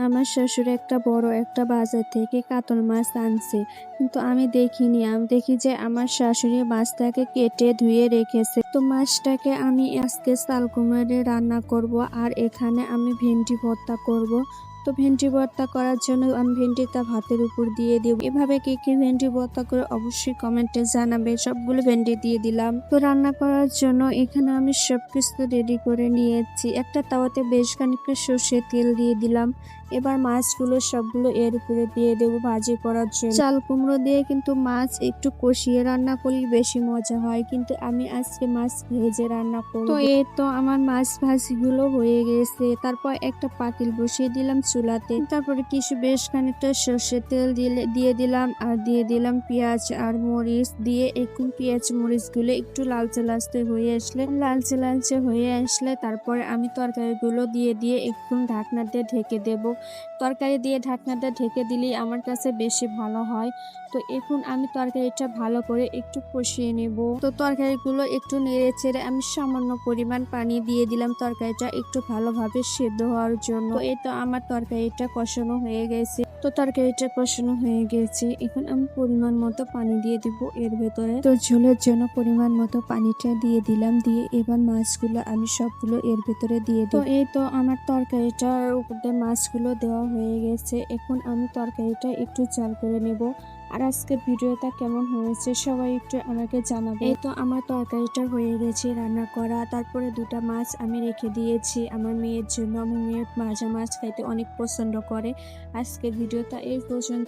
আমার শ্বশুর একটা বড় একটা বাজার থেকে কাতল মাছ আনছে, কিন্তু আমি দেখিনি। আমি দেখি যে আমার শাশুড়ি মাছটাকে কেটে ধুয়ে রেখেছে। তো মাছটাকে আমি আজকে চাল কুমড়ো রান্না করব, আর এখানে আমি ভেন্ডি ভর্তা করব। তো ভেন্ডি ভর্তা করার জন্য আমি ভেন্ডিটা ভাতের উপর দিয়ে দিব। এভাবে কে কে ভেন্ডি ভর্তা করে অবশ্যই কমেন্টে জানাবে। সবগুলো ভেন্ডি দিয়ে দিলাম। তো রান্না করার জন্য এখানে আমি সবকিছু রেডি করে নিয়েছি। একটা তাওয়াতে বেশ খানিকটা সর্ষের তেল দিয়ে দিলাম। এবার মাছগুলো সবগুলো এর উপরে দিয়ে দেবো ভাজি করার জন্য। চাল কুমড়ো দিয়ে কিন্তু মাছ একটু কষিয়ে রান্না করলে বেশি মজা হয়, কিন্তু আমি আজকে মাছ ভেজে রান্না করব। তো এই তো আমার মাছ ভাজিগুলো হয়ে গেছে। তারপর একটা পাতিল বসিয়ে দিলাম চুলাতে। তারপরে কিছু বেশ খানিকটা সর্ষের তেল দিয়ে দিলাম, আর দিয়ে দিলাম পেঁয়াজ আর মরিচ দিয়ে একটু পেঁয়াজ মরিচ গুলো একটু লালচে লালচে হয়ে আসলে তারপরে আমি তরকারিগুলো দিয়ে একটু ঢাকনা দিয়ে ঢেকে দেব। তরকারি দিয়ে ঢাকনাটা ঢেকে দিলেই আমার কাছে বেশি ভালো হয়। তো এখন আমি তরকারিটা ভালো করে একটু কষিয়ে নেব। তো তরকারিগুলো একটু নেড়ে চেড়ে আমি সামান্য পরিমাণ পানি দিয়ে দিলাম তরকারিটা একটু ভালোভাবে সেদ্ধ হওয়ার জন্য। তো এই তো আমার তরকারিটা কষানো হয়ে গেছে। এখন আমি পরিমাণ মতো পানি দিয়ে দিব এর ভেতরে। তো ঝোলের জন্য পরিমাণ মতো পানিটা দিয়ে দিলাম। দিয়ে এবার মাছগুলো আমি সবগুলো এর ভেতরে দিয়ে দিই। তো এই তো আমার তরকারিটার উপরে মাছগুলো দেওয়া হয়ে গেছে। এখন আমি তরকারিটা একটু জাল করে নেব। আর আজকের ভিডিওটা কেমন হয়েছে সবাই একটু আমাকে জানাবে। এই তো আমার তরকারিটা হয়ে গেছে রান্না করা। তারপরে দুটা মাছ আমি রেখে দিয়েছি আমার মেয়ের জন্য। আমার মেয়ে ভাজা মাছ খাইতে অনেক পছন্দ করে। আজকের ভিডিওটা এই পর্যন্ত।